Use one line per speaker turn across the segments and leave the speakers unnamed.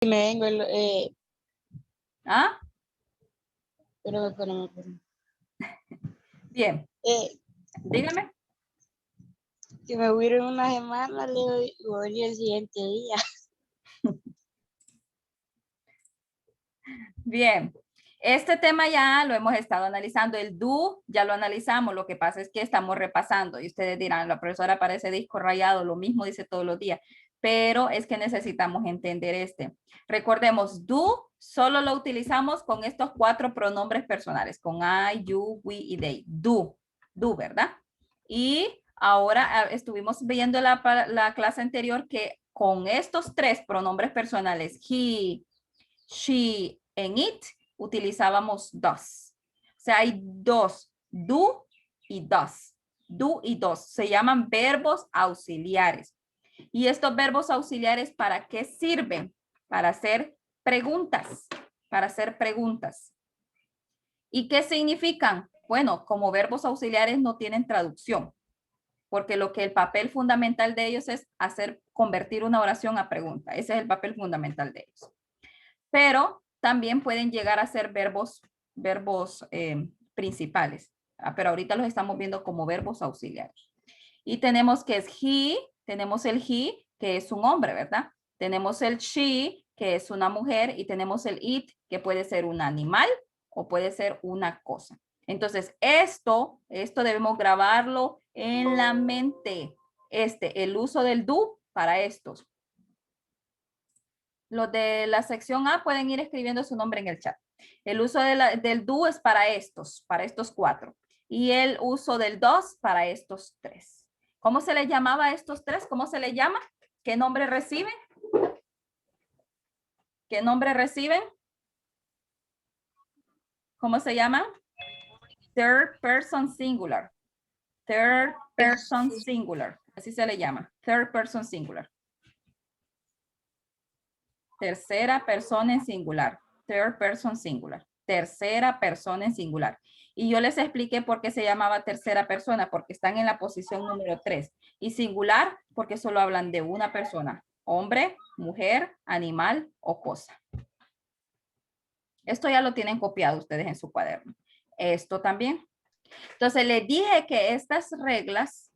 me vengo,
¿Ah?
Espérame.
Bien,
Eh,
dígame.
que me voy a ir en una semana, Leo, y voy a ir el siguiente día.
Bien, este tema ya lo hemos estado analizando. El do ya lo analizamos. Lo que pasa es que estamos repasando y ustedes dirán, la profesora parece disco rayado, lo mismo dice todos los días, pero es que necesitamos entender este. Recordemos, do solo lo utilizamos con estos 4 pronombres personales, con I, you, we y they. Do, ¿verdad? Y ahora estuvimos viendo la clase anterior que con estos 3 pronombres personales, he, she and it, utilizábamos does. O sea, hay dos, do y does. Do y does. Se llaman verbos auxiliares. ¿Y estos verbos auxiliares para qué sirven? Para hacer preguntas. Para hacer preguntas. ¿Y qué significan? Bueno, como verbos auxiliares no tienen traducción, porque lo que el papel fundamental de ellos es convertir una oración a pregunta. Ese es el papel fundamental de ellos. Pero también pueden llegar a ser verbos principales. Pero ahorita los estamos viendo como verbos auxiliares. Y tenemos que es he, tenemos el he, que es un hombre, ¿verdad? Tenemos el she, que es una mujer, y tenemos el it, que puede ser un animal o puede ser una cosa. Entonces, esto debemos grabarlo en la mente. El uso del do para estos. Los de la sección A pueden ir escribiendo su nombre en el chat. El uso del do es para estos 4. Y el uso del dos para estos 3. ¿Cómo se les llamaba a estos 3? ¿Cómo se les llama? ¿Qué nombre reciben? ¿Qué nombre reciben? ¿Cómo se llaman? Third person singular. Third person singular. Así se le llama. Third person singular. Tercera persona en singular. Third person singular. Tercera persona en singular. Y yo les expliqué por qué se llamaba tercera persona, porque están en la posición número 3. Y singular, porque solo hablan de una persona. Hombre, mujer, animal o cosa. Esto ya lo tienen copiado ustedes en su cuaderno. Esto también. Entonces les dije que estas reglas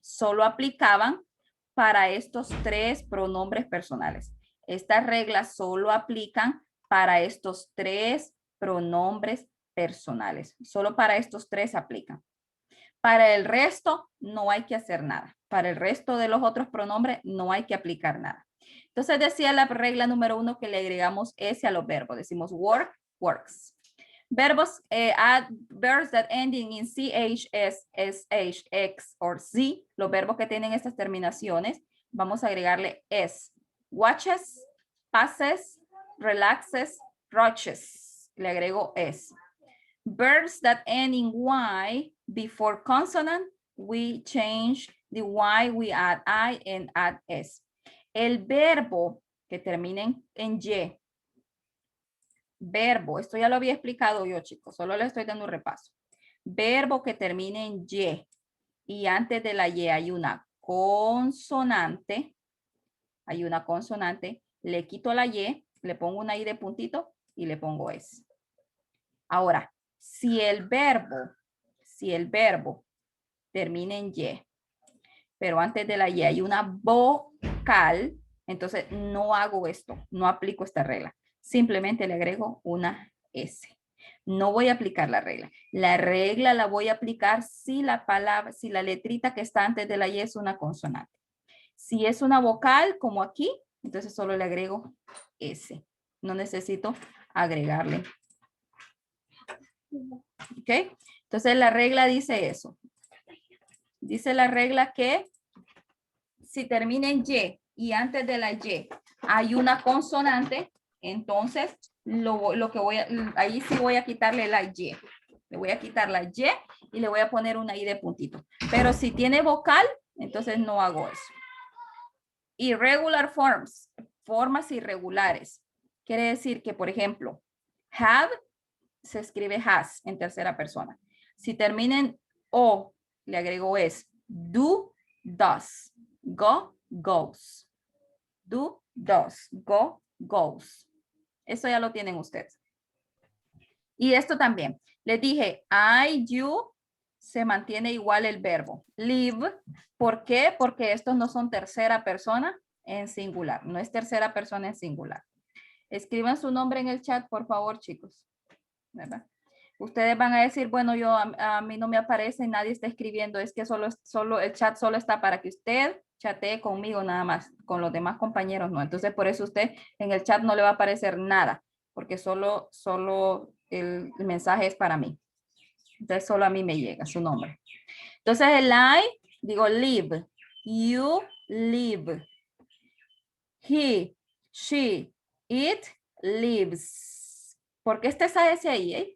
solo aplicaban para estos 3 pronombres personales. Estas reglas solo aplican para estos 3 pronombres personales. Solo para estos 3 aplican. Para el resto no hay que hacer nada. Para el resto de los otros pronombres no hay que aplicar nada. Entonces decía la regla número 1 que le agregamos S a los verbos. Decimos work, works. Verbos, verbs that ending in CH, S, SH, X or Z, los verbos que tienen estas terminaciones, vamos a agregarle S. Watches, passes, relaxes, roaches. Le agrego S. Verbs that end in Y before consonant, we change the Y, we add I and add S. El verbo que termine en Y, verbo, esto ya lo había explicado yo, chicos, solo le estoy dando un repaso. Verbo que termine en y antes de la Y hay una consonante, le quito la Y, le pongo una I de puntito y le pongo S. Ahora, si el verbo termina en Y, pero antes de la Y hay una vocal, entonces no hago esto, no aplico esta regla. Simplemente le agrego una S. No voy a aplicar la regla. La regla la voy a aplicar si la letrita que está antes de la Y es una consonante. Si es una vocal, como aquí, entonces solo le agrego S. No necesito agregarle. ¿Ok? Entonces la regla dice eso. Dice la regla que si termina en y antes de la Y hay una consonante, entonces lo que ahí sí voy a quitarle la Y. Le voy a quitar la Y y le voy a poner una I de puntito. Pero si tiene vocal, entonces no hago eso. Irregular forms, formas irregulares. Quiere decir que, por ejemplo, have se escribe has en tercera persona. Si termina en o, le agrego es. Do, does. Go, goes. Do, does, go, goes. Eso ya lo tienen ustedes. Y esto también. Les dije, I, you, se mantiene igual el verbo. Live, ¿por qué? Porque estos no son tercera persona en singular. No es tercera persona en singular. Escriban su nombre en el chat, por favor, chicos. ¿Verdad? Ustedes van a decir, bueno, yo a mí no me aparece, nadie está escribiendo, es que solo el chat solo está para que usted chatee conmigo nada más, con los demás compañeros no. Entonces, por eso usted en el chat no le va a aparecer nada, porque solo el mensaje es para mí. Entonces, solo a mí me llega su nombre. Entonces, el I, digo live, you live, he, she, it lives. ¿Por qué está esa S ahí, eh?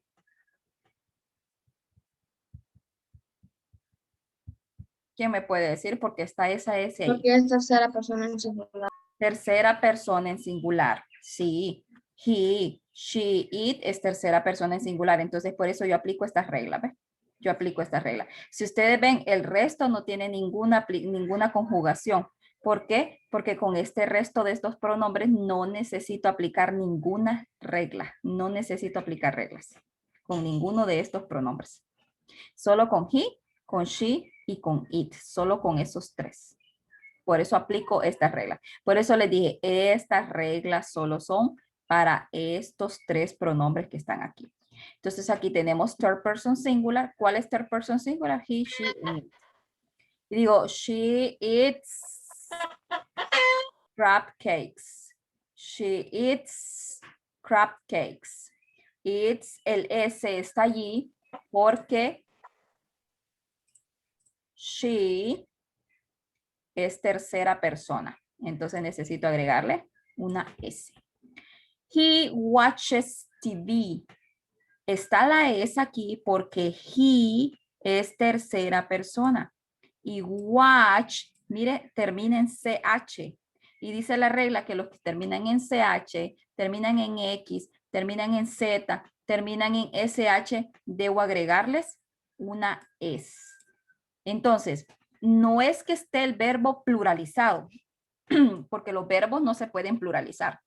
¿Quién me puede decir por qué está esa S ahí?
Porque es tercera persona en singular.
Tercera persona en singular. Sí. He, she, it es tercera persona en singular. Entonces, por eso yo aplico esta regla. ¿Ve? Yo aplico esta regla. Si ustedes ven, el resto no tiene ninguna conjugación. ¿Por qué? Porque con este resto de estos pronombres no necesito aplicar ninguna regla. No necesito aplicar reglas con ninguno de estos pronombres. Solo con he, con she y con it. Solo con esos tres. Por eso aplico esta regla. Por eso les dije, estas reglas solo son para estos tres pronombres que están aquí. Entonces aquí tenemos third person singular. ¿Cuál es third person singular? He, she, it. Y digo, she eats crab cakes. She eats crab cakes. It's, el S está allí porque she es tercera persona. Entonces necesito agregarle una S. He watches TV. Está la S aquí porque he es tercera persona. Y watch, mire, termina en CH. Y dice la regla que los que terminan en CH, terminan en X, terminan en Z, terminan en SH, debo agregarles una S. Entonces, no es que esté el verbo pluralizado, porque los verbos no se pueden pluralizar.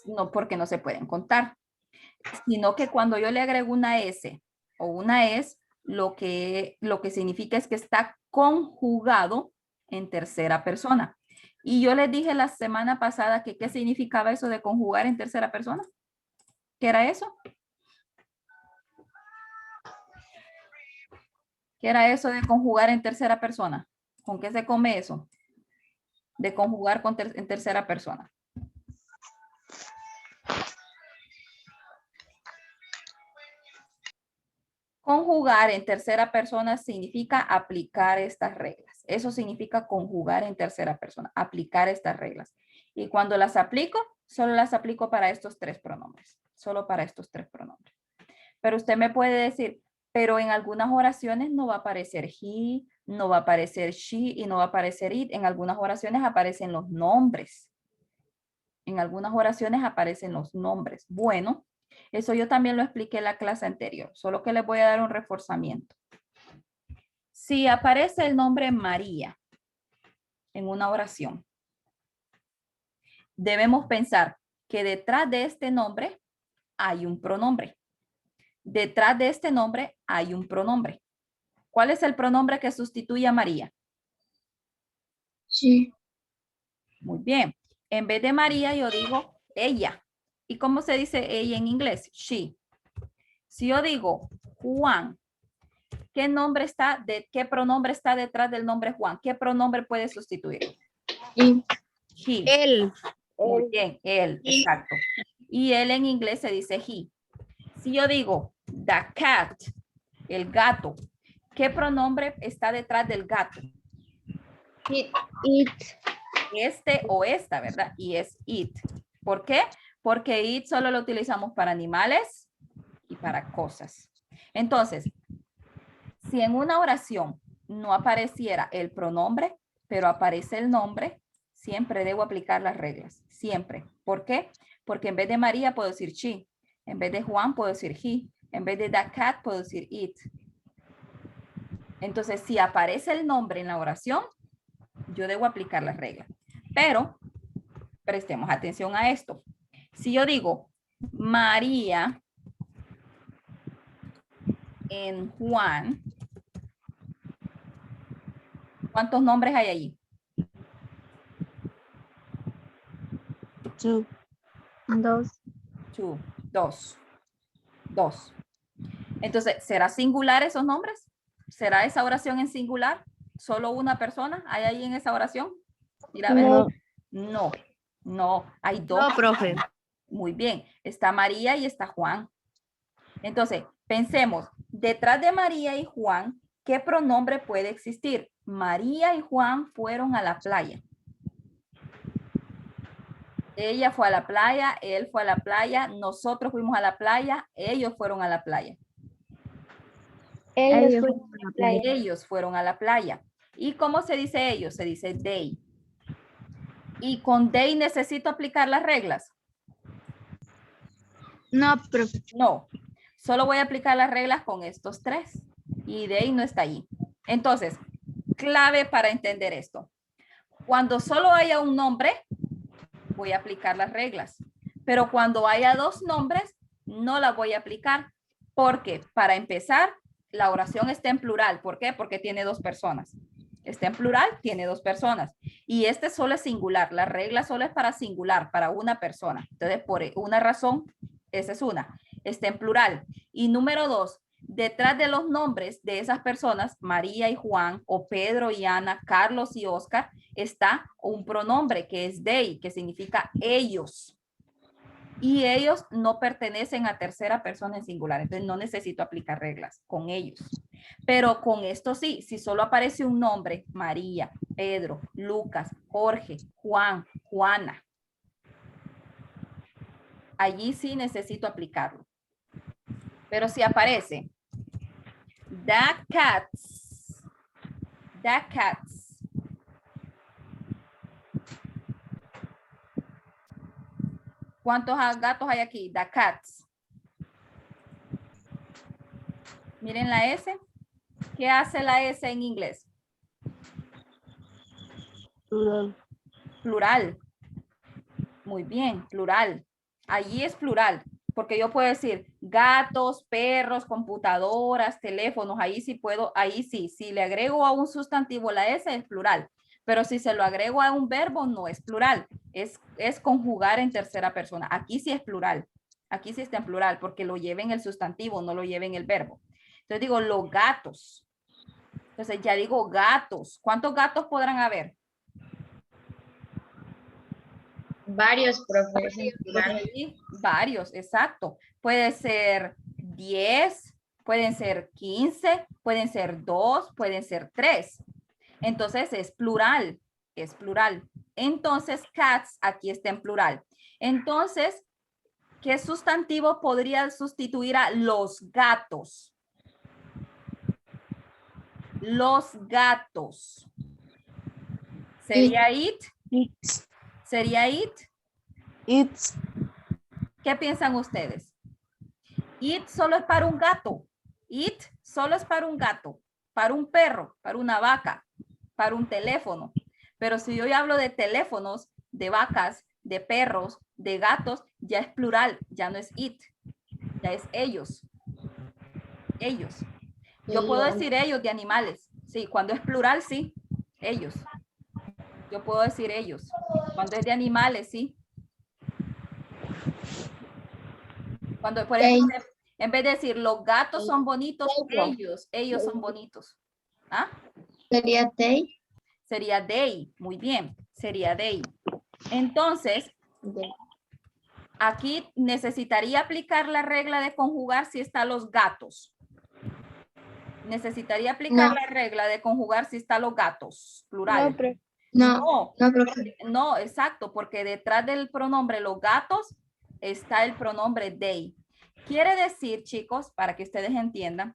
No porque no se pueden contar, sino que cuando yo le agrego una S o una S, lo que significa es que está conjugado en tercera persona. Y yo les dije la semana pasada que qué significaba eso de conjugar en tercera persona. ¿Qué era eso? ¿Qué era eso de conjugar en tercera persona? ¿Con qué se come eso? De conjugar en tercera persona. Conjugar en tercera persona significa aplicar estas reglas. Eso significa conjugar en tercera persona, aplicar estas reglas. Y cuando las aplico, solo las aplico para estos tres pronombres. Solo para estos tres pronombres. Pero usted me puede decir, pero en algunas oraciones no va a aparecer he, no va a aparecer she y no va a aparecer it. En algunas oraciones aparecen los nombres. En algunas oraciones aparecen los nombres. Bueno, eso yo también lo expliqué en la clase anterior, solo que les voy a dar un reforzamiento. Si aparece el nombre María en una oración, debemos pensar que detrás de este nombre hay un pronombre. Detrás de este nombre hay un pronombre. ¿Cuál es el pronombre que sustituye a María?
Sí.
Muy bien. En vez de María yo digo ella. ¿Y cómo se dice ella en inglés? She. Si yo digo Juan, ¿qué pronombre está detrás del nombre Juan? ¿Qué pronombre puede sustituir?
Y
He.
Él.
Muy bien, él, exacto. Y él en inglés se dice he. Si yo digo the cat, el gato, ¿qué pronombre está detrás del gato?
it.
Este o esta, ¿verdad? Y es it. ¿Por qué? Porque it solo lo utilizamos para animales y para cosas. Entonces, si en una oración no apareciera el pronombre, pero aparece el nombre, siempre debo aplicar las reglas. Siempre. ¿Por qué? Porque en vez de María puedo decir she. En vez de Juan puedo decir he. En vez de the cat puedo decir it. Entonces, si aparece el nombre en la oración, yo debo aplicar las reglas. Pero prestemos atención a esto. Si yo digo María en Juan, ¿cuántos nombres hay allí?
2.
2.
Dos. Entonces, ¿será singular esos nombres? ¿Será esa oración en singular? ¿Solo una persona hay ahí en esa oración? Mira, a ver. No, hay dos.
No, profe.
Muy bien, está María y está Juan. Entonces, pensemos, detrás de María y Juan, ¿qué pronombre puede existir? María y Juan fueron a la playa. Ella fue a la playa, él fue a la playa, nosotros fuimos a la playa, ellos fueron a la playa.
Ellos fueron a la playa.
Ellos fueron a la playa. ¿Y cómo se dice ellos? Se dice they. ¿Y con they necesito aplicar las reglas?
No, profe.
No, solo voy a aplicar las reglas con estos tres. Y they no está allí. Entonces, clave para entender esto. Cuando solo haya un nombre, voy a aplicar las reglas. Pero cuando haya dos nombres, no las voy a aplicar. Porque, para empezar, la oración está en plural. ¿Por qué? Porque tiene dos personas. Está en plural, tiene dos personas. Y este solo es singular. La regla solo es para singular, para una persona. Entonces, por una razón, esa es una. Está en plural. Y número dos, detrás de los nombres de esas personas, María y Juan, o Pedro y Ana, Carlos y Oscar, está un pronombre que es they, que significa ellos. Y ellos no pertenecen a tercera persona en singular. Entonces no necesito aplicar reglas con ellos. Pero con esto sí, si solo aparece un nombre, María, Pedro, Lucas, Jorge, Juan, Juana, allí sí necesito aplicarlo. Pero si aparece the cats, ¿cuántos gatos hay aquí? The cats. Miren la S. ¿Qué hace la S en inglés?
Plural.
Plural. Muy bien, plural. Allí es plural, porque yo puedo decir gatos, perros, computadoras, teléfonos. Ahí sí puedo, ahí sí. Si le agrego a un sustantivo la S es plural, pero si se lo agrego a un verbo no es plural. Es conjugar en tercera persona. Aquí sí es plural. Aquí sí está en plural porque lo lleva en el sustantivo, no lo lleva en el verbo. Entonces digo los gatos. Entonces ya digo gatos. ¿Cuántos gatos podrán haber?
Varios, profe.
Varios, exacto. Puede ser 10, pueden ser 15, pueden ser 2, pueden ser 3. Entonces es plural, es plural. Entonces cats aquí está en plural. Entonces, ¿qué sustantivo podría sustituir a los gatos? Los gatos. ¿Sería it?
It's.
¿Sería it?
It's.
¿Qué piensan ustedes? It solo es para un gato. It solo es para un gato, para un perro, para una vaca, para un teléfono. Pero si yo hablo de teléfonos, de vacas, de perros, de gatos, ya es plural, ya no es it, ya es ellos. Ellos. Yo puedo decir ellos de animales. Sí, cuando es plural, sí, ellos. Yo puedo decir ellos. Cuando es de animales, sí. Cuando, por ejemplo, en vez de decir los gatos son bonitos, ellos son bonitos. ¿Ah?
¿Sería they?
Sería they. Muy bien, sería they. Entonces, aquí necesitaría aplicar la regla de conjugar si está los gatos. Necesitaría aplicar la regla de conjugar si está los gatos, plural. No, exacto, porque detrás del pronombre los gatos está el pronombre they. Quiere decir, chicos, para que ustedes entiendan,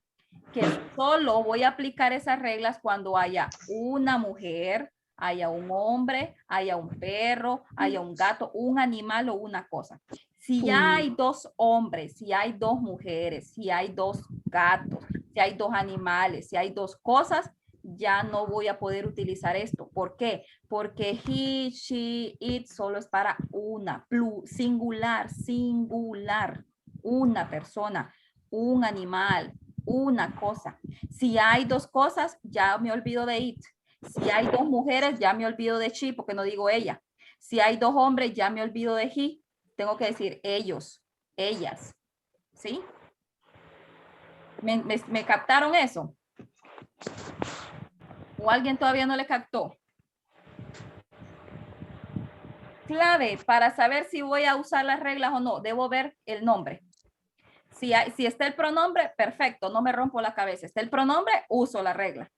que solo voy a aplicar esas reglas cuando haya una mujer, haya un hombre, haya un perro, haya un gato, un animal o una cosa. Si ya hay dos hombres, si hay dos mujeres, si hay dos gatos, si hay dos animales, si hay dos cosas, ya no voy a poder utilizar esto. ¿Por qué? Porque he, she, it solo es para una, singular, una persona, un animal, una cosa. Si hay dos cosas, ya me olvido de it. Si hay dos mujeres, ya me olvido de she, porque no digo ella. Si hay dos hombres, ya me olvido de he. Tengo que decir ellos, ellas. ¿Sí? ¿Me captaron eso? ¿O alguien todavía no le captó? Clave para saber si voy a usar las reglas o no, debo ver el nombre. Si está el pronombre, perfecto, no me rompo la cabeza. Está el pronombre, uso la regla.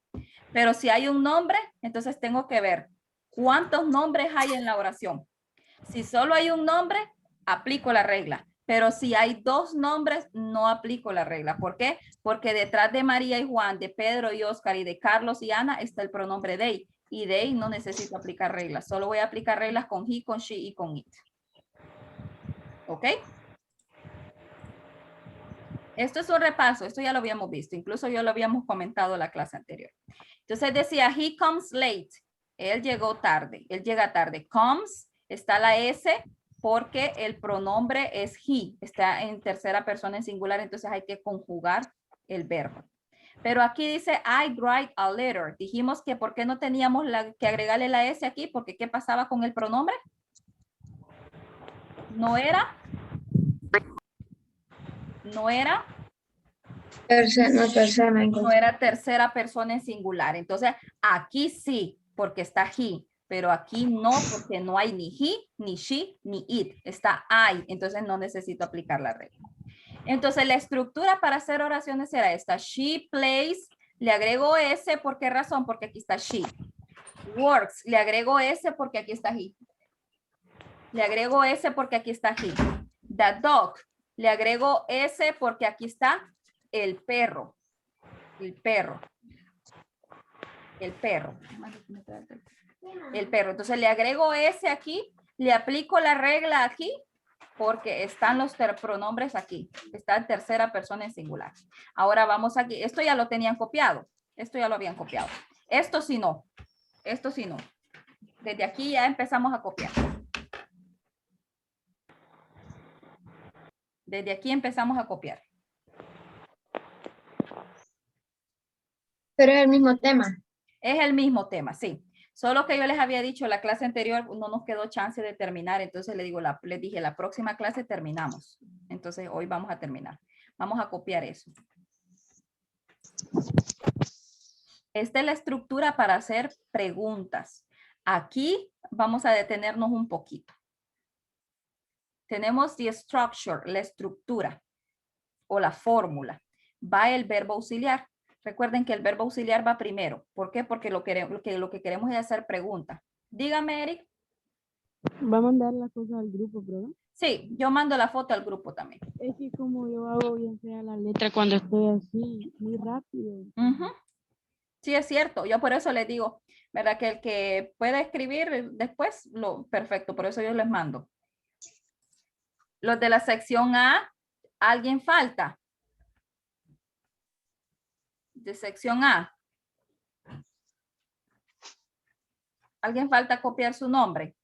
Pero si hay un nombre, entonces tengo que ver cuántos nombres hay en la oración. Si solo hay un nombre, aplico la regla. Pero si hay dos nombres, no aplico la regla. ¿Por qué? Porque detrás de María y Juan, de Pedro y Oscar y de Carlos y Ana está el pronombre they. Y they no necesito aplicar reglas. Solo voy a aplicar reglas con he, con she y con it. ¿Ok? Esto es un repaso. Esto ya lo habíamos visto. Incluso yo lo habíamos comentado en la clase anterior. Entonces decía, he comes late. Él llegó tarde. Él llega tarde. Comes, está la S porque el pronombre es he. Está en tercera persona en singular. Entonces hay que conjugar el verbo. Pero aquí dice, I write a letter. Dijimos que ¿por qué no teníamos que agregarle la S aquí? Porque ¿qué pasaba con el pronombre? No era tercera persona en singular. Entonces, aquí sí, porque está he, pero aquí no, porque no hay ni he, ni she, ni it. Está I, entonces no necesito aplicar la regla. Entonces, la estructura para hacer oraciones era esta. She plays, le agrego S, ¿por qué razón? Porque aquí está she. Works, le agrego S porque aquí está he. Le agrego S porque aquí está he. The dog, le agrego S porque aquí está el perro. El perro. Entonces le agrego S aquí, le aplico la regla aquí, porque están los pronombres aquí. Está en tercera persona en singular. Ahora vamos aquí. Esto ya lo tenían copiado. Esto ya lo habían copiado. Esto sí no. Esto sí no. Desde aquí ya empezamos a copiar. Desde aquí empezamos a copiar.
Pero es el mismo tema.
Es el mismo tema, sí. Solo que yo les había dicho, la clase anterior no nos quedó chance de terminar. Entonces les dije, la próxima clase terminamos. Entonces hoy vamos a terminar. Vamos a copiar eso. Esta es la estructura para hacer preguntas. Aquí vamos a detenernos un poquito. Tenemos the structure, la estructura o la fórmula. Va el verbo auxiliar. Recuerden que el verbo auxiliar va primero. ¿Por qué? Porque lo que queremos es hacer preguntas. Dígame, Eric.
Va a mandar la cosa al grupo, ¿verdad?
Sí, yo mando la foto al grupo también.
Es que como yo hago bien fea la letra cuando estoy así, muy rápido.
Sí, es cierto. Yo por eso les digo, ¿verdad? Que el que pueda escribir después, perfecto. Por eso yo les mando. Los de la sección A, ¿alguien falta? De sección A. ¿Alguien falta copiar su nombre?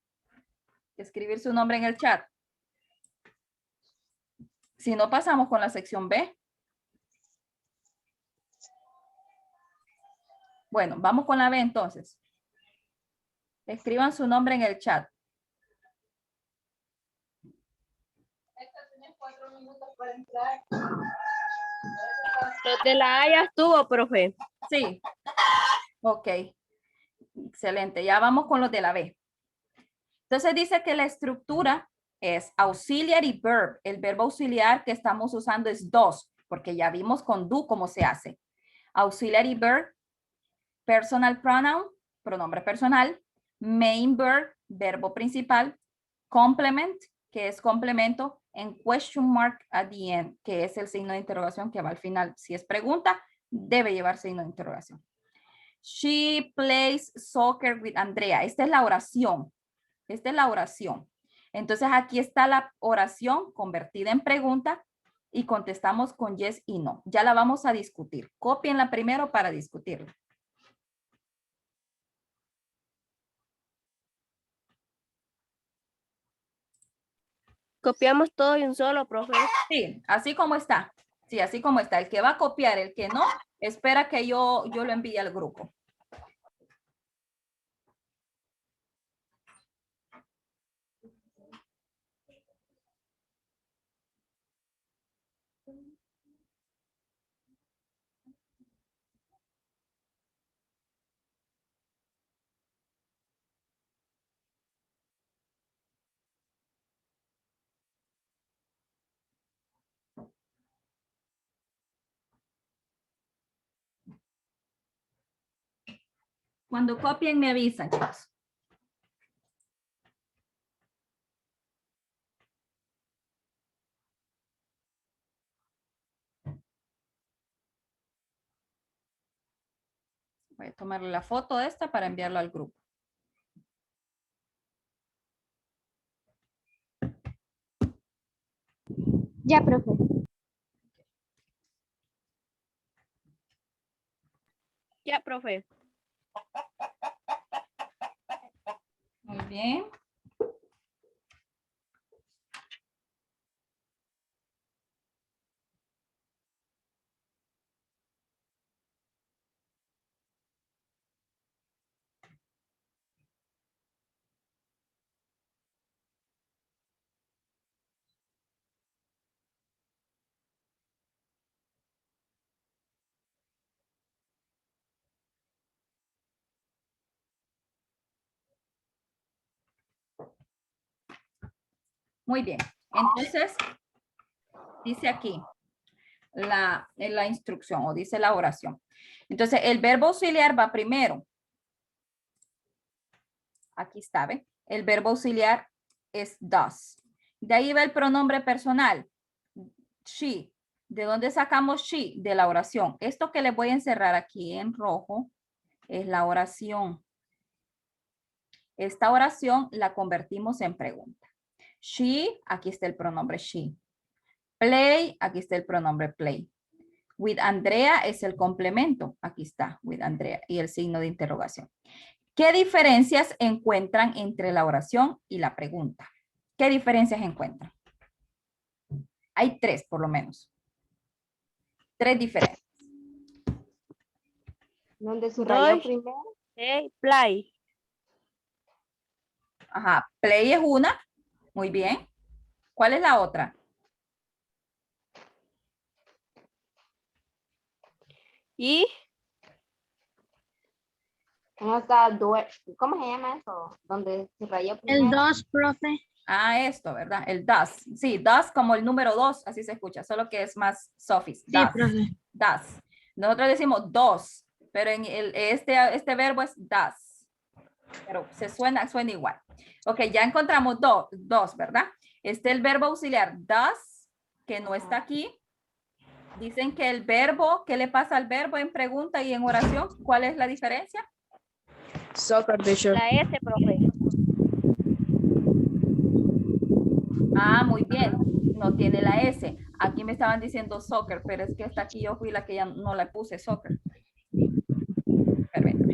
Escribir su nombre en el chat. Si no, pasamos con la sección B. Bueno, vamos con la B entonces. Escriban su nombre en el chat.
Los de la A ya estuvo, profe.
Sí. Ok. Excelente. Ya vamos con los de la B. Entonces dice que la estructura es auxiliary verb. El verbo auxiliar que estamos usando es dos, porque ya vimos con do cómo se hace. Auxiliary verb, personal pronoun, pronombre personal, main verb, verbo principal, complement, que es complemento, en question mark at the end, que es el signo de interrogación que va al final. Si es pregunta, debe llevar signo de interrogación. She plays soccer with Andrea. Esta es la oración. Esta es la oración. Entonces aquí está la oración convertida en pregunta y contestamos con yes y no. Ya la vamos a discutir. Cópienla primero para discutirla.
Copiamos todo y un solo, profe.
Sí, así como está. Sí, así como está. El que va a copiar, el que no, espera que yo lo envíe al grupo. Cuando copien me avisan, chicos. Voy a tomarle la foto de esta para enviarla al grupo.
Ya, profe.
Ya, profe.
Muy bien. Muy bien. Entonces, dice aquí la instrucción o dice la oración. Entonces, el verbo auxiliar va primero. Aquí está, ¿ve? El verbo auxiliar es does. De ahí va el pronombre personal. She. ¿De dónde sacamos she? De la oración. Esto que les voy a encerrar aquí en rojo es la oración. Esta oración la convertimos en pregunta. She, aquí está el pronombre she. Play, aquí está el pronombre play. With Andrea es el complemento. Aquí está, with Andrea y el signo de interrogación. ¿Qué diferencias encuentran entre la oración y la pregunta? ¿Qué diferencias encuentran? Hay tres, por lo menos. Tres diferencias.
Donde subrayó
Doy.
primero.
Play.
Ajá, play es una. Muy bien. ¿Cuál es la otra?
Y
¿Cómo está? ¿Cómo se llama eso? Donde subrayó
El
primero.
2, profe.
Ah, esto, ¿verdad? El does. Sí, does como el número 2, así se escucha, solo que es más sofis.
Sí,
Does.
profe.
Does. Nosotros decimos dos, pero en este verbo es does. Pero suena igual. Ok, ya encontramos dos, ¿verdad? El verbo auxiliar does, que no está aquí. Dicen que el verbo, ¿qué le pasa al verbo en pregunta y en oración? ¿Cuál es la diferencia?
Soccer, teacher.
la S, profe.
Ah, muy bien. No tiene la S. Aquí me estaban diciendo soccer, pero es que hasta aquí yo fui la que ya no la puse soccer. Permítame.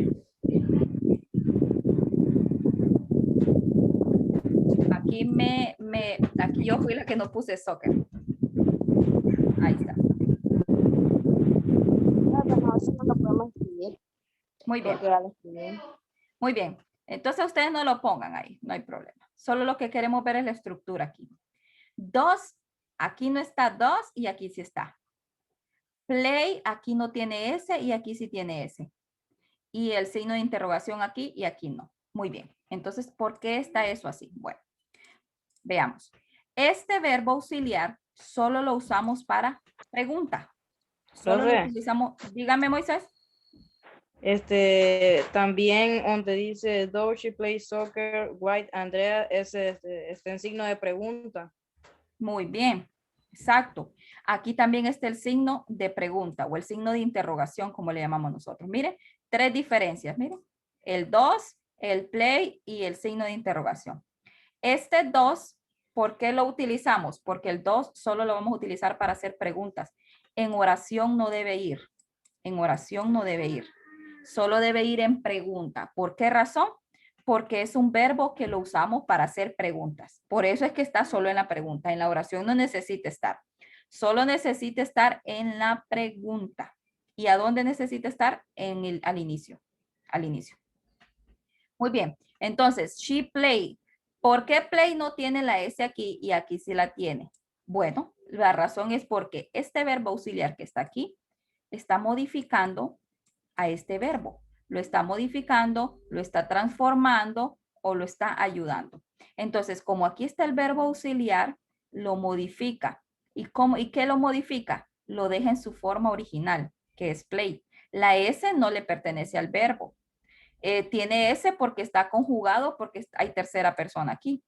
Aquí yo fui la que no puse soccer. Ahí está.
No, pero eso no lo podemos escribir.
Muy bien.
Porque ya lo escribí.
Muy bien. Entonces ustedes no lo pongan ahí, no hay problema. Solo lo que queremos ver es la estructura aquí. Dos, aquí no está dos y aquí sí está. Play, aquí no tiene S y aquí sí tiene S. Y el signo de interrogación aquí y aquí no. Muy bien. Entonces, ¿por qué está eso así? Bueno, veamos. Este verbo auxiliar solo lo usamos para pregunta. Solo lo
Profe.
utilizamos. Dígame, Moisés.
También donde dice does she play soccer, White Andrea, está en signo de pregunta.
Muy bien. Exacto. Aquí también está el signo de pregunta o el signo de interrogación, como le llamamos nosotros. Mire, tres diferencias. Mire, el dos, el play y el signo de interrogación. Este 2, ¿por qué lo utilizamos? Porque el 2 solo lo vamos a utilizar para hacer preguntas. En oración no debe ir. En oración no debe ir. Solo debe ir en pregunta. ¿Por qué razón? porque es un verbo que lo usamos para hacer preguntas. Por eso es que está solo en la pregunta. En la oración no necesita estar. Solo necesita estar en la pregunta. ¿Y a dónde necesita estar? Al inicio. Al inicio. Muy bien. Entonces, she played. ¿Por qué play no tiene la S aquí y aquí sí la tiene? Bueno, la razón es porque este verbo auxiliar que está aquí está modificando a este verbo. Lo está modificando, lo está transformando o lo está ayudando. Entonces, como aquí está el verbo auxiliar, lo modifica. ¿Y qué lo modifica? Lo deja en su forma original, que es play. La S no le pertenece al verbo. Tiene S porque está conjugado, porque hay tercera persona aquí.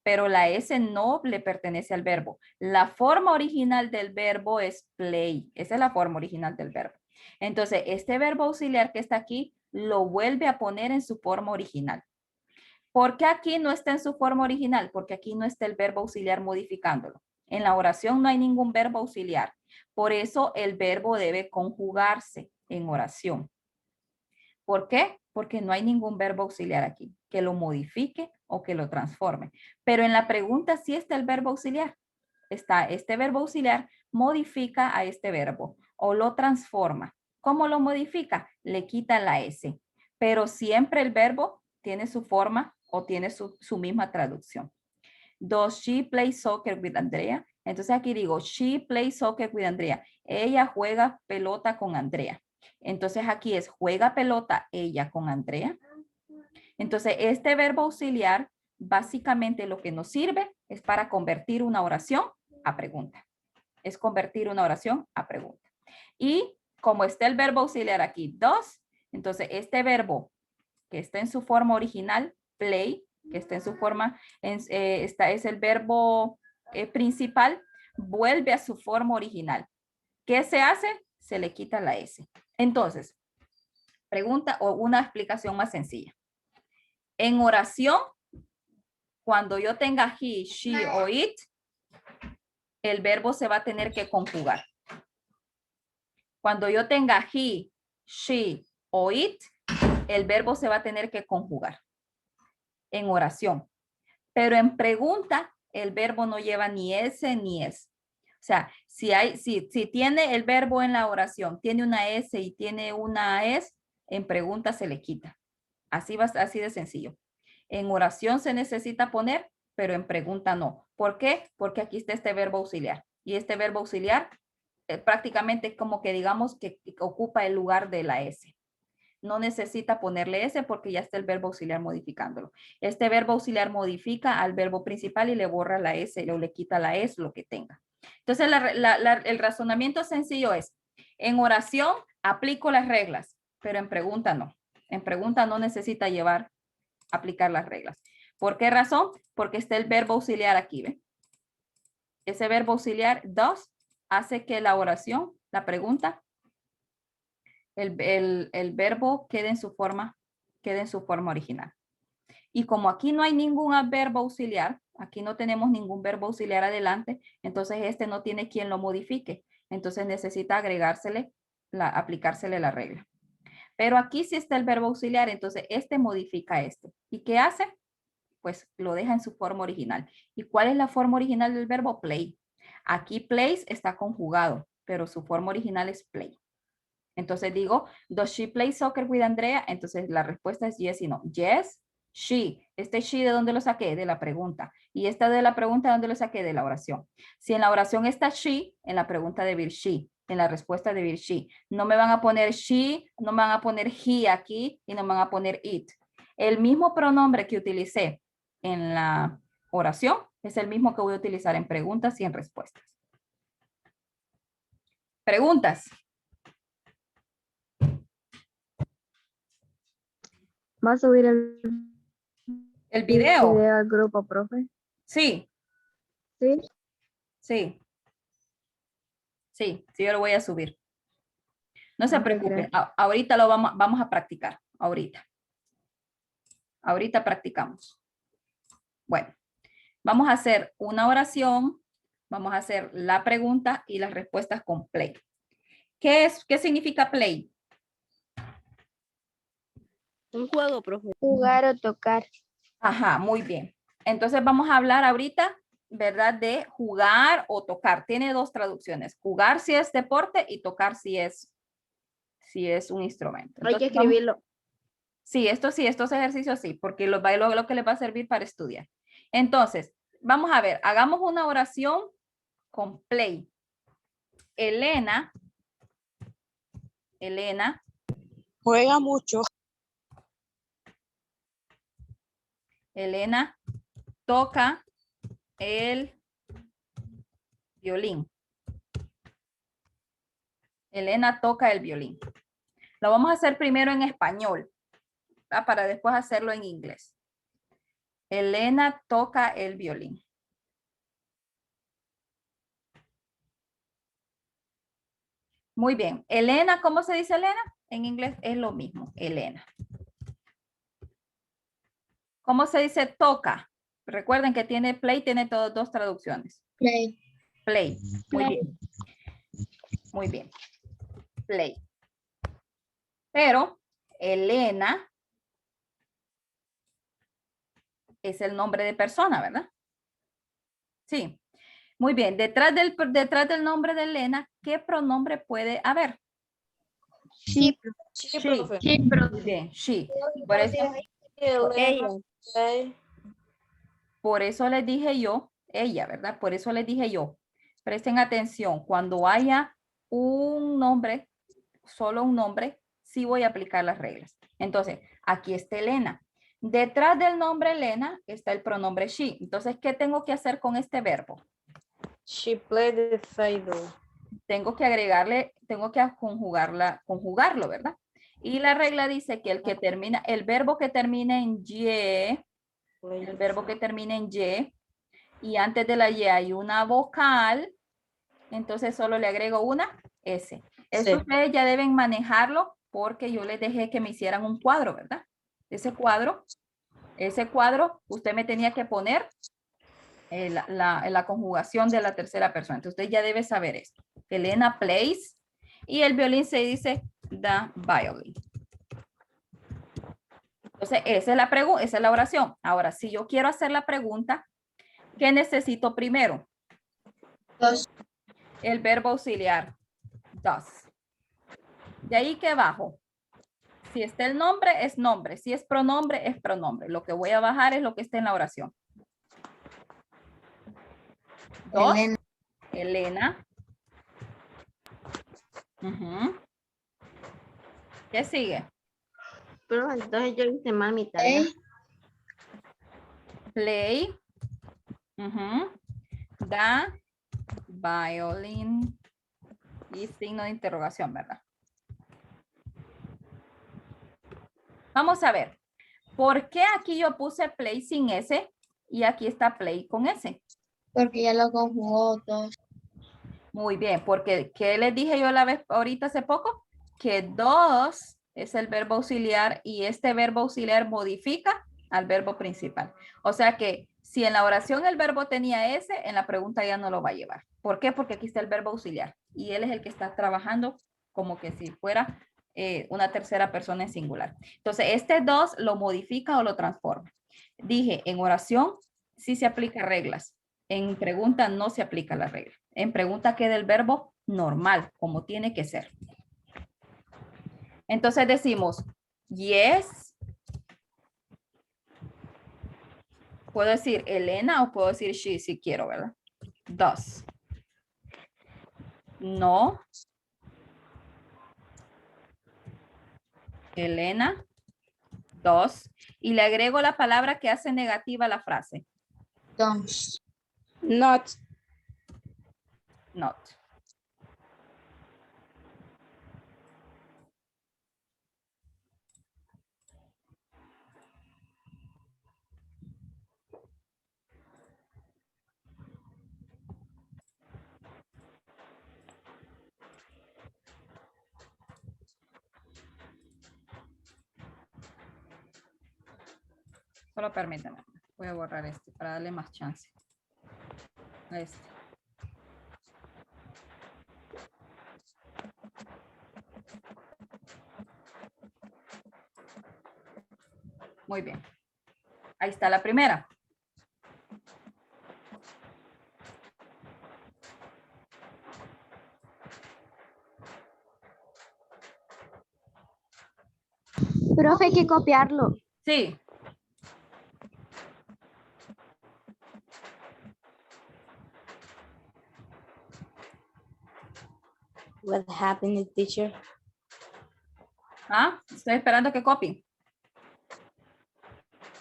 Pero la S no le pertenece al verbo. La forma original del verbo es play. Esa es la forma original del verbo. Entonces, este verbo auxiliar que está aquí, lo vuelve a poner en su forma original. ¿Por qué aquí no está en su forma original? Porque aquí no está el verbo auxiliar modificándolo. En la oración no hay ningún verbo auxiliar. Por eso el verbo debe conjugarse en oración. ¿Por qué? Porque no hay ningún verbo auxiliar aquí que lo modifique o que lo transforme. Pero en la pregunta sí está el verbo auxiliar. Está este verbo auxiliar, modifica a este verbo o lo transforma. ¿Cómo lo modifica? Le quita la S. Pero siempre el verbo tiene su forma o tiene su misma traducción. Does she play soccer with Andrea? Entonces aquí digo, she plays soccer with Andrea. Ella juega pelota con Andrea. Entonces aquí es juega pelota ella con Andrea. Entonces este verbo auxiliar básicamente lo que nos sirve es para convertir una oración a pregunta. Es convertir una oración a pregunta. Y como está el verbo auxiliar aquí, does, entonces este verbo que está en su forma original, play, que está en su forma, esta es el verbo principal, vuelve a su forma original. ¿Qué se hace? Se le quita la S. Entonces, pregunta o una explicación más sencilla. En oración, cuando yo tenga he, she o it, el verbo se va a tener que conjugar. Cuando yo tenga he, she o it, el verbo se va a tener que conjugar en oración. Pero en pregunta, el verbo no lleva ni S ni es. O sea, si tiene el verbo en la oración, tiene una S y tiene una es, en pregunta se le quita. Así de sencillo. En oración se necesita poner, pero en pregunta no. ¿Por qué? Porque aquí está este verbo auxiliar. Y este verbo auxiliar prácticamente es como que digamos que ocupa el lugar de la S. No necesita ponerle S porque ya está el verbo auxiliar modificándolo. Este verbo auxiliar modifica al verbo principal y le borra la S o le quita la S, lo que tenga. Entonces, el razonamiento sencillo es, en oración aplico las reglas, pero en pregunta no. En pregunta no necesita aplicar las reglas. ¿Por qué razón? Porque está el verbo auxiliar aquí, ¿ve? Ese verbo auxiliar, does, hace que la oración, la pregunta, el verbo quede en su forma original. Y como aquí no hay ningún verbo auxiliar, aquí no tenemos ningún verbo auxiliar adelante, entonces este no tiene quien lo modifique. Entonces necesita aplicársele la regla. Pero aquí sí está el verbo auxiliar, entonces este modifica este. ¿Y qué hace? Pues lo deja en su forma original. ¿Y cuál es la forma original del verbo? Play. Aquí plays está conjugado, pero su forma original es play. Entonces digo, does she play soccer with Andrea? Entonces la respuesta es yes y no. Yes, she. Este she, ¿de dónde lo saqué? De la pregunta. Y esta de la pregunta, ¿de dónde lo saqué? De la oración. Si en la oración está she, en la pregunta debe ir she. En la respuesta debe ir she. No me van a poner she, no me van a poner he aquí y no me van a poner it. El mismo pronombre que utilicé en la oración es el mismo que voy a utilizar en preguntas y en respuestas. Preguntas.
¿Va a subir el
video.
video al grupo, profe?
Sí.
Sí.
Sí. Sí, yo lo voy a subir. No se preocupen. Ahorita lo vamos a practicar. Ahorita practicamos. Bueno, vamos a hacer una oración. Vamos a hacer la pregunta y las respuestas con play. ¿Qué significa play?
Un juego, profe.
Jugar o tocar.
Ajá, muy bien. Entonces vamos a hablar ahorita, ¿verdad? De jugar o tocar. Tiene dos traducciones. Jugar si es deporte y tocar si es un instrumento.
Hay que
Entonces, vamos-
escribirlo.
sí, estos ejercicios sí, porque lo que les va a servir para estudiar. Entonces, vamos a ver, hagamos una oración con play. Elena
Juega mucho.
toca el violín. Elena toca el violín. Lo vamos a hacer primero en español, ¿verdad? Para después hacerlo en inglés. Elena toca el violín. Muy bien. Elena, ¿cómo se dice Elena? En inglés es lo mismo, Elena. ¿Cómo se dice toca? Recuerden que tiene play, tiene dos traducciones.
Play.
Play. Muy
Play.
bien. Muy bien. Play. Pero Elena es el nombre de persona, ¿verdad? Sí. Muy bien. Detrás del nombre de Elena, ¿qué pronombre puede haber?
Sí,
Sí,
She.
profe.
sí,
Muy
profe.
bien. She. Por eso,
Ella.
por eso les dije yo, ella, ¿verdad? Por eso les dije yo. Presten atención. Cuando haya un nombre, solo un nombre, sí voy a aplicar las reglas. Entonces, aquí está Elena. Detrás del nombre Elena está el pronombre she. Entonces, ¿qué tengo que hacer con este verbo?
She played the fiddle.
Tengo que agregarle, tengo que conjugarlo, ¿verdad? Y la regla dice que el verbo que termina en y, el verbo que termina en y antes de la y hay una vocal, entonces solo le agrego una S. Eso
Sí.
ustedes ya deben manejarlo porque yo les dejé que me hicieran un cuadro, ¿verdad? Ese cuadro, usted me tenía que poner la conjugación de la tercera persona. Entonces usted ya debe saber esto. Elena plays y el violín se dice the violin. Entonces esa es la pregunta, esa es la oración. Ahora, si yo quiero hacer la pregunta, ¿qué necesito primero?
Dos.
El verbo auxiliar does. De ahí que bajo. Si está el nombre, es nombre. Si es pronombre, es pronombre. Lo que voy a bajar es lo que está en la oración. Dos. Elena. Ujú. ¿Qué sigue?
Pero entonces yo hice mal mi tarea.
Play. Ujú. The violin. Y signo de interrogación, ¿verdad? Vamos a ver. ¿Por qué aquí yo puse play sin S y aquí está play con S?
Porque ya lo conjugó dos.
Muy bien, porque ¿qué les dije yo ahorita hace poco? Que dos es el verbo auxiliar y este verbo auxiliar modifica al verbo principal. O sea que si en la oración el verbo tenía S, en la pregunta ya no lo va a llevar. ¿Por qué? Porque aquí está el verbo auxiliar y él es el que está trabajando como que si fuera una tercera persona en singular. Entonces, este dos lo modifica o lo transforma. Dije, en oración sí se aplica reglas. En pregunta no se aplica la regla. En pregunta queda el verbo normal, como tiene que ser. Entonces decimos, yes. Puedo decir Elena o puedo decir she si quiero, ¿verdad? Does. No. Elena. Does. Y le agrego la palabra que hace negativa la frase.
Dos.
Not.
Not. Solo permítame. Voy a borrar este para darle más chance. A este. Muy bien. Ahí está la primera.
Profe, hay que copiarlo.
Sí.
What happened, teacher?
Ah, estoy esperando que copien.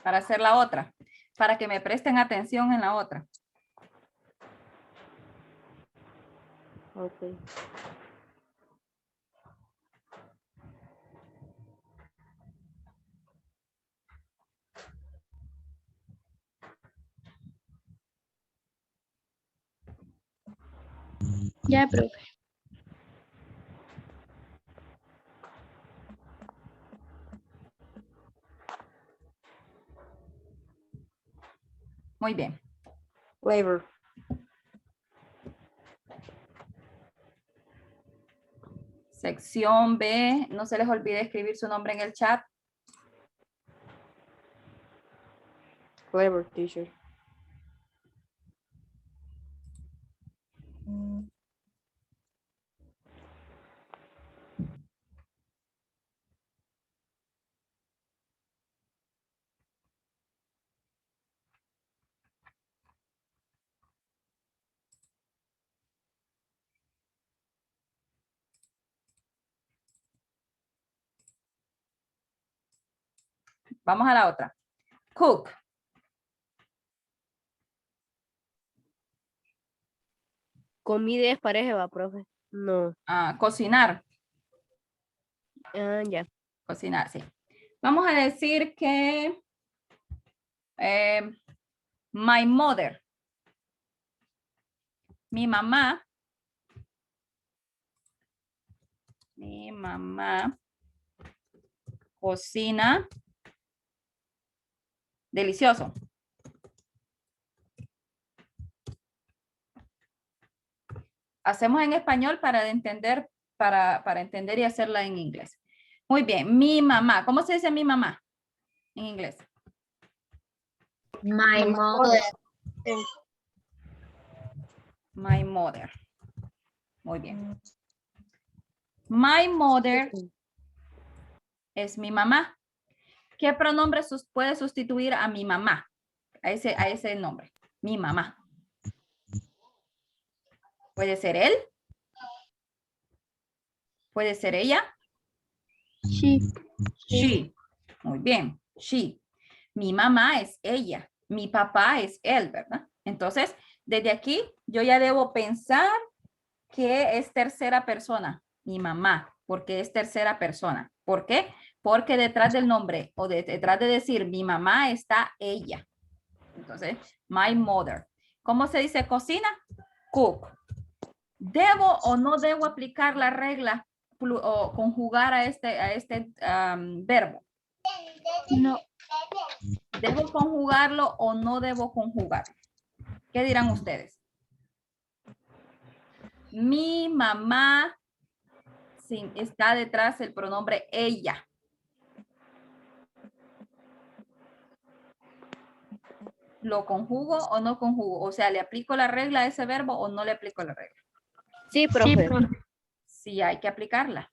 Para hacer la otra. Para que me presten atención en la otra.
Okay.
Ya, profe.
Muy bien.
Flavor.
Sección B. No se les olvide escribir su nombre en el chat.
Flavor, teacher.
Vamos a la otra. Cook.
Comida es pareja, va, profe. No.
Ah, cocinar.
Ah, ya.
Cocinar, sí. Vamos a decir que my mother. Mi mamá. Mi mamá cocina delicioso. Hacemos en español para entender, para entender y hacerla en inglés. Muy bien, mi mamá. ¿Cómo se dice mi mamá en inglés?
My mother.
My mother. Muy bien. My mother es mi mamá. ¿Qué pronombre puede sustituir a mi mamá? A ese nombre. Mi mamá. ¿Puede ser él? ¿Puede ser ella?
Sí.
She. Muy bien. She. Mi mamá es ella. Mi papá es él, ¿verdad? Entonces, desde aquí yo ya debo pensar que es tercera persona. Mi mamá. Porque es tercera persona. ¿Por qué? Porque detrás del nombre o detrás de decir mi mamá está ella. Entonces, my mother. ¿Cómo se dice cocina? Cook. ¿Debo o no debo aplicar la regla o conjugar a este verbo?
No.
¿Debo conjugarlo o no debo conjugarlo? ¿Qué dirán ustedes? Mi mamá está detrás del pronombre ella. ¿Lo conjugo o no conjugo? O sea, ¿le aplico la regla a ese verbo o no le aplico la regla?
Sí, profe.
Sí, hay que aplicarla.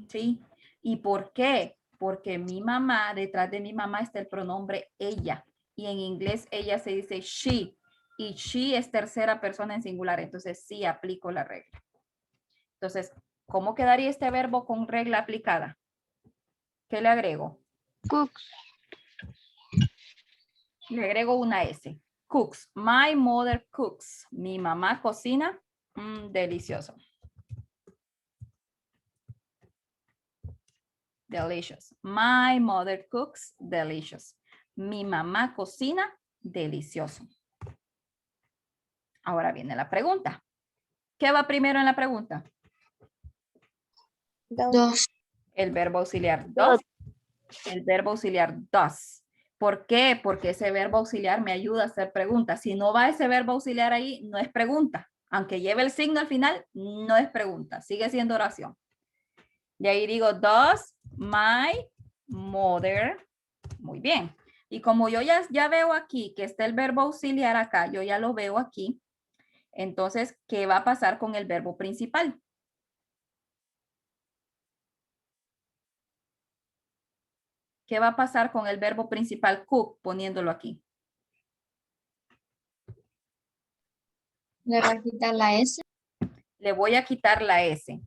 ¿Sí? ¿Y por qué? Porque mi mamá, detrás de mi mamá está el pronombre ella. Y en inglés ella se dice she. Y she es tercera persona en singular. Entonces sí aplico la regla. Entonces, ¿cómo quedaría este verbo con regla aplicada? ¿Qué le agrego?
Cooks.
Le agrego una S. Cooks. My mother cooks. Mi mamá cocina. Delicioso. Delicious. My mother cooks. Delicious. Mi mamá cocina. Delicioso. Ahora viene la pregunta. ¿Qué va primero en la pregunta?
Dos.
El verbo auxiliar does. El verbo auxiliar does. ¿Por qué? Porque ese verbo auxiliar me ayuda a hacer preguntas. Si no va ese verbo auxiliar ahí, no es pregunta. Aunque lleve el signo al final, no es pregunta. Sigue siendo oración. Y ahí digo, does my mother Muy bien. Y como yo ya veo aquí que está el verbo auxiliar acá, yo ya lo veo aquí. Entonces, ¿qué va a pasar con el verbo principal? ¿Qué va a pasar con el verbo principal cook poniéndolo aquí?
Le va a quitar la S.
Le voy a quitar la S.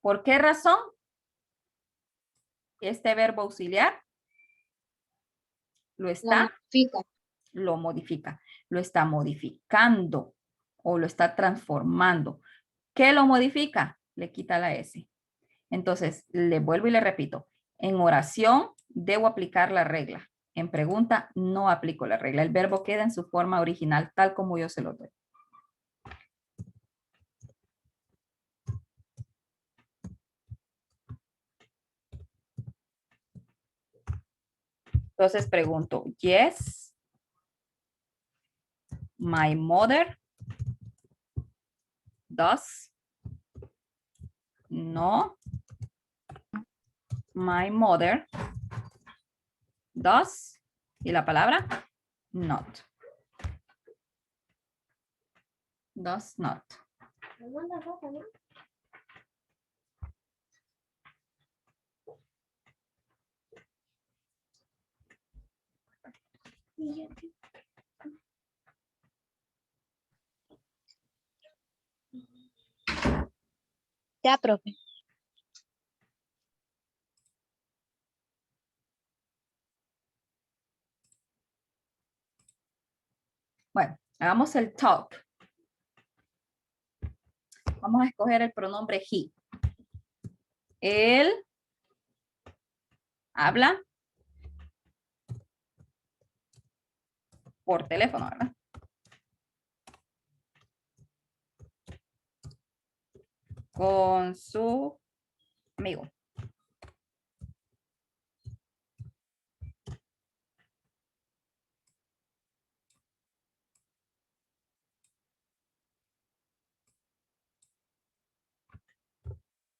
¿Por qué razón? Este verbo auxiliar lo modifica. Lo está modificando o lo está transformando. ¿Qué lo modifica? Le quita la S. Entonces, le vuelvo y le repito. En oración, debo aplicar la regla. En pregunta, no aplico la regla. El verbo queda en su forma original, tal como yo se lo doy. Entonces pregunto, yes, my mother does. No, my mother does. ¿Y la palabra? Not. Does not.
Ya, profe.
Bueno, hagamos el talk. Vamos a escoger el pronombre he. Él habla por teléfono, ¿verdad? Con su amigo.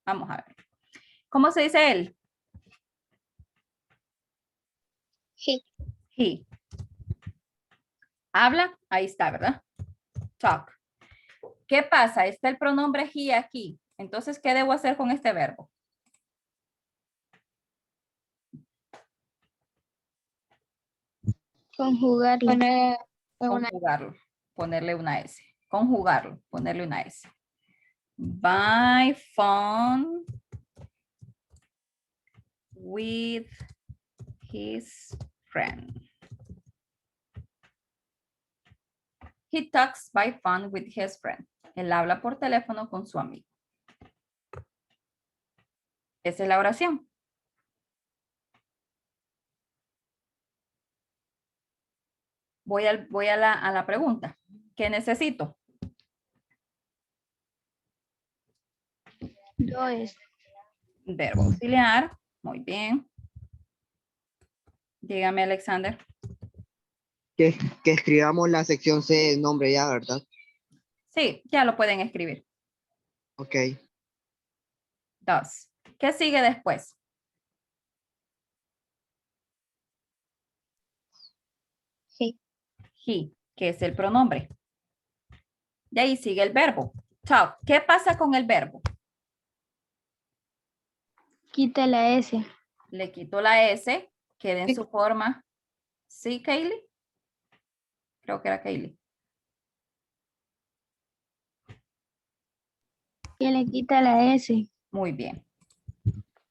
Vamos a ver. ¿Cómo se dice él?
He.
He. Habla, ahí está, ¿verdad? Talk. ¿Qué pasa? Está el pronombre he aquí. Entonces, ¿qué debo hacer con este verbo?
Conjugarlo.
Conjugarlo. Ponerle una S. Conjugarlo. Ponerle una S. By phone with his friend. He talks by phone with his friend. Él habla por teléfono con su amigo. Esa es la oración. Voy a la pregunta. ¿Qué necesito?
Does.
Verbo auxiliar. Muy bien. Dígame, Alexander.
Que escribamos la sección C de nombre ya, ¿verdad?
Sí, ya lo pueden escribir.
Ok.
Does. ¿Qué sigue después?
He.
He, que es el pronombre. De ahí sigue el verbo. Talk. ¿Qué pasa con el verbo?
Quita la S.
Le quito la S, queda en su forma. ¿Sí, Kaylee? Creo que era Kaylee.
Que le quita la S.
Muy bien.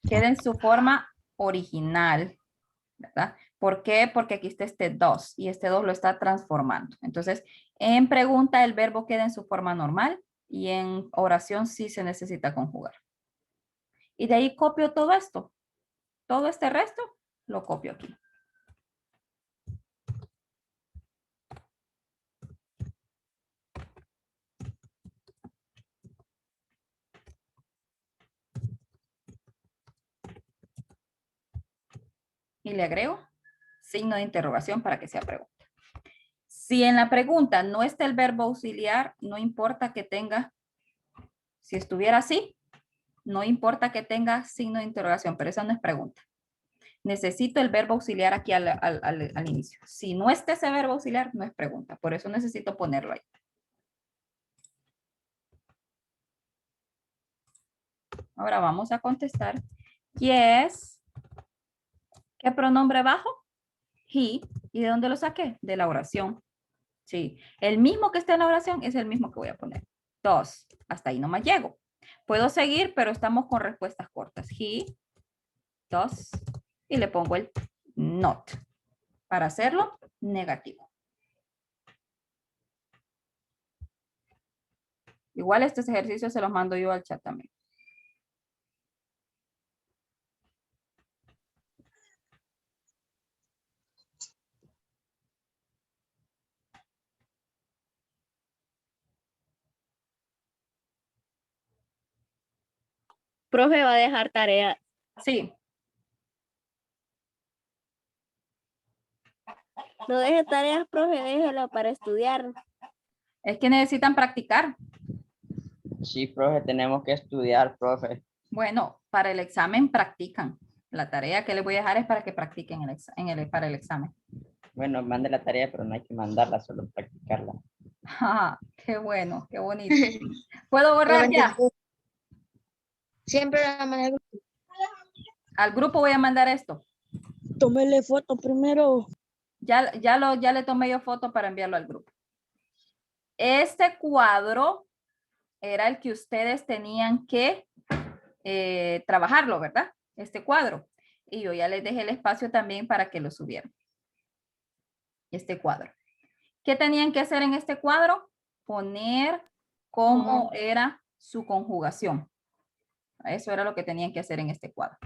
Queda en su forma original, ¿verdad? ¿Por qué? Porque aquí está este dos y este dos lo está transformando. Entonces, en pregunta el verbo queda en su forma normal y en oración sí se necesita conjugar. Y de ahí copio todo esto. Todo este resto lo copio aquí. Y le agrego signo de interrogación para que sea pregunta. Si en la pregunta no está el verbo auxiliar, no importa que tenga, si estuviera así, no importa que tenga signo de interrogación, pero esa no es pregunta. Necesito el verbo auxiliar aquí al inicio. Si no está ese verbo auxiliar, no es pregunta. Por eso necesito ponerlo ahí. Ahora vamos a contestar. Yes. ¿Qué pronombre bajo? He. ¿Y de dónde lo saqué? De la oración. Sí. El mismo que está en la oración es el mismo que voy a poner. 2. Hasta ahí nomás llego. Puedo seguir, pero estamos con respuestas cortas. He does. Y le pongo el not. Para hacerlo negativo. Igual estos ejercicios se los mando yo al chat también.
Profe, va a dejar tarea.
Sí.
No deje tareas, profe, déjelo para estudiar.
Es que necesitan practicar.
Sí, profe, tenemos que estudiar, profe.
Bueno, para el examen practican. La tarea que les voy a dejar es para que practiquen para el examen.
Bueno, mande la tarea, pero no hay que mandarla, solo practicarla.
Ah, qué bueno, qué bonito. ¿Puedo borrar ya?
Siempre la manera.
Al grupo voy a mandar esto.
Tómele foto primero.
Ya le tomé yo foto para enviarlo al grupo. Este cuadro era el que ustedes tenían que trabajarlo, ¿verdad? Este cuadro. Y yo ya les dejé el espacio también para que lo subieran. Este cuadro. ¿Qué tenían que hacer en este cuadro? Poner cómo era su conjugación. Eso era lo que tenían que hacer en este cuadro.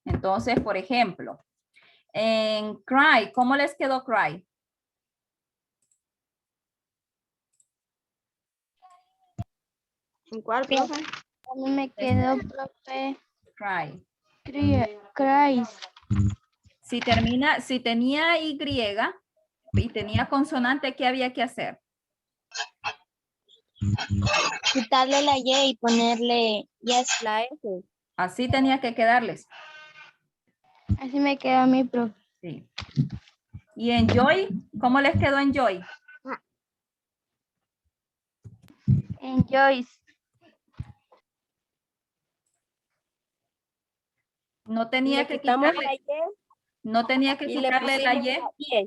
Entonces, por ejemplo, en cry, ¿cómo les quedó cry?
¿En cuál, profe?
A mí me quedó, profe,
Cry.
Christ.
Si tenía Y y tenía consonante, ¿qué había que hacer?
Quitarle la Y y ponerle yes.
La S.
Así tenía que quedarles.
Así me quedó a mí, profe.
Sí. Y enjoy, ¿cómo les quedó enjoy?
Enjoys.
No tenía
Le
que
quitamos
quitarle,
la Y
no tenía que
y le
quitarle la
pusimos
Y.
la Y.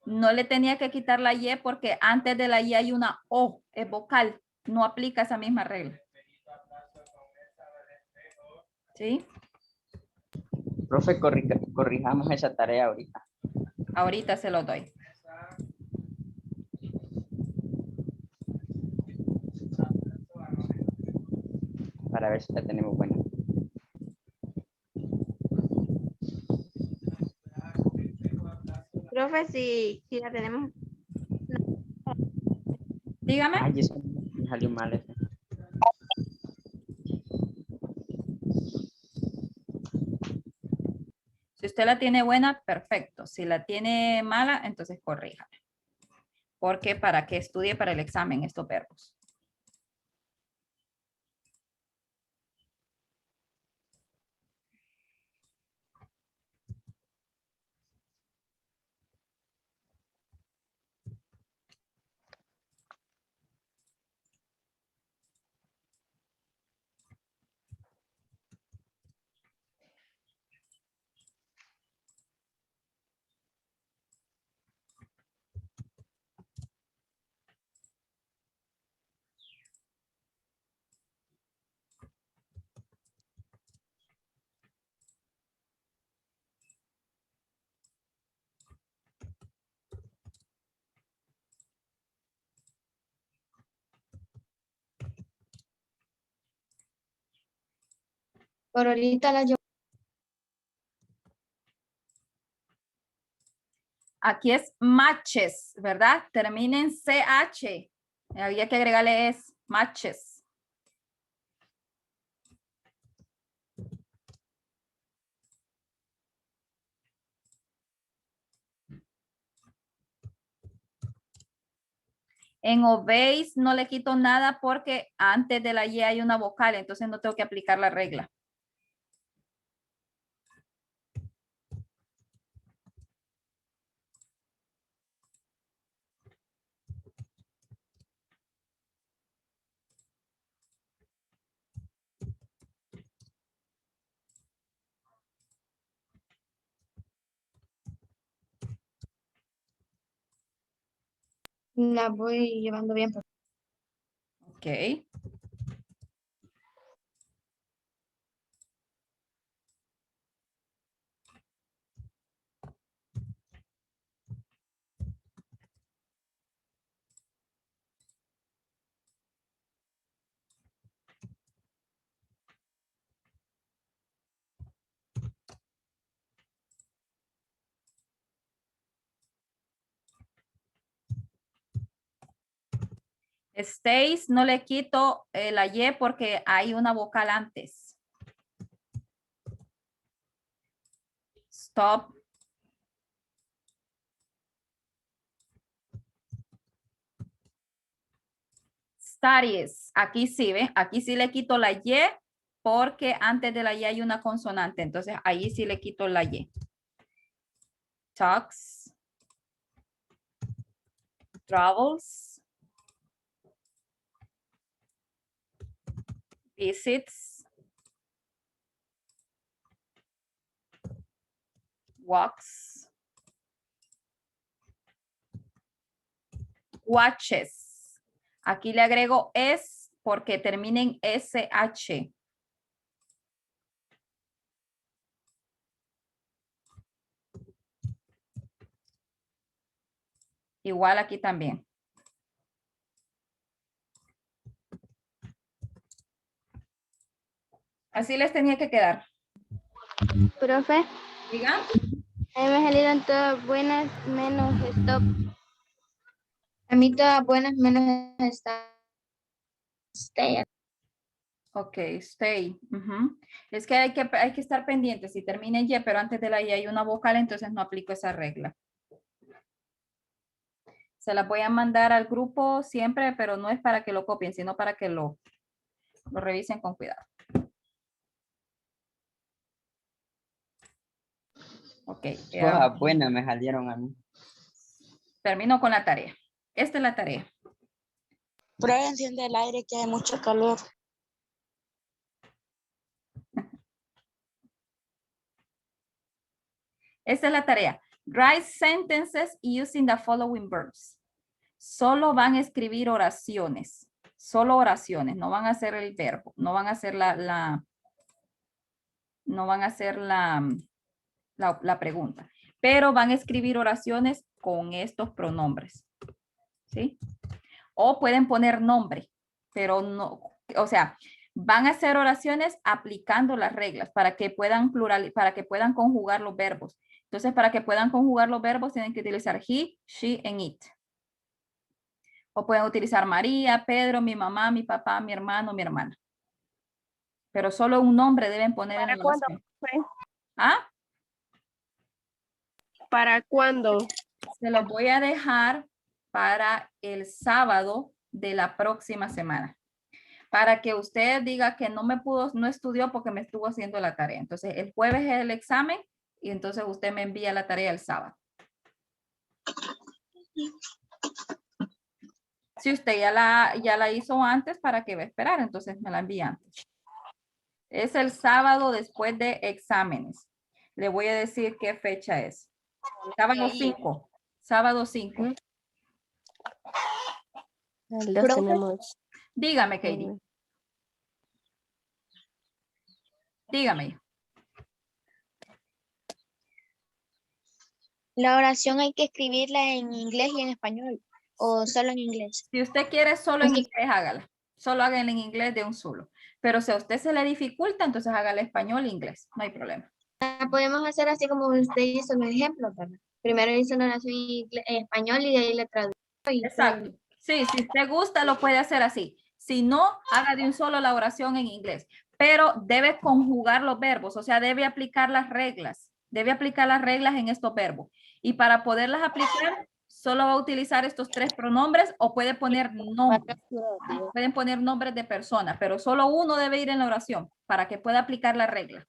No le tenía que quitar la Y porque antes de la Y hay una O, es vocal. No aplica esa misma regla. ¿Sí?
Profe, corrijamos esa tarea ahorita.
Ahorita se lo doy.
Para ver si la tenemos buena.
Profe, si la tenemos.
Dígame.
Ay, eso me salió mal ese.
Si usted la tiene buena, perfecto. Si la tiene mala, entonces corríjala. Porque para que estudie para el examen estos verbos.
Por ahorita la yo.
Aquí es matches, ¿verdad? Termina en CH. Había que agregarle es matches. En obeys no le quito nada porque antes de la Y hay una vocal, entonces no tengo que aplicar la regla.
La voy llevando bien.
Ok. Stays, no le quito la Y porque hay una vocal antes. Stop. Studies. Aquí sí, ¿ve? Aquí sí le quito la Y porque antes de la Y hay una consonante. Entonces, ahí sí le quito la Y. Talks. Travels. Visits. Walks. Watches. Aquí le agrego es porque termina en SH. Igual aquí también. Así les tenía que quedar.
Profe,
Diga.
a mí me salieron todas buenas menos stop.
A mí todas buenas menos está. Stay.
Ok, stay. Ujú. Es que hay que estar pendiente. Si termina en Y, pero antes de la Y hay una vocal, entonces no aplico esa regla. Se la voy a mandar al grupo siempre, pero no es para que lo copien, sino para que lo revisen con cuidado. Ok.
Todas buenas me salieron a mí.
Termino con la tarea. Esta es la tarea.
Prueba enciende el aire que hay mucho calor.
Esta es la tarea. Write sentences using the following verbs. Solo van a escribir oraciones. Solo oraciones. No van a hacer el verbo. No van a hacer no van a hacer la pregunta. Pero van a escribir oraciones con estos pronombres. ¿Sí? O pueden poner nombre, pero no, o sea, van a hacer oraciones aplicando las reglas para que puedan para que puedan conjugar los verbos. Entonces, para que puedan conjugar los verbos, tienen que utilizar he, she, and it. O pueden utilizar María, Pedro, mi mamá, mi papá, mi hermano, mi hermana. Pero solo un nombre deben poner en la
¿Para cuándo,
oración.
profe?
¿Ah?
¿Para cuándo?
Se los voy a dejar para el sábado de la próxima semana. Para que usted diga que no estudió porque me estuvo haciendo la tarea. Entonces, el jueves es el examen y entonces usted me envía la tarea el sábado. Si usted ya la hizo antes, ¿para qué va a esperar? Entonces me la envía antes. Es el sábado después de exámenes. Le voy a decir qué fecha es. Sábado 5. Sábado 5.
El 2 tenemos.
Dígame, Katie. Dígame.
La oración hay que escribirla en inglés y en español. O solo en inglés.
Si usted quiere solo en inglés, hágala. Solo hágala en inglés de un solo. Pero si a usted se le dificulta, entonces hágala español e inglés. No hay problema.
La podemos hacer así como usted hizo el ejemplo, ¿verdad? Primero hizo la oración en español y de ahí la tradujo.
Exacto. Sí, si usted gusta, lo puede hacer así. Si no, haga de un solo la oración en inglés. Pero debe conjugar los verbos, o sea, debe aplicar las reglas. Debe aplicar las reglas en estos verbos. Y para poderlas aplicar, solo va a utilizar estos 3 pronombres o puede poner nombres. Pueden poner nombres de personas, pero solo uno debe ir en la oración para que pueda aplicar la regla.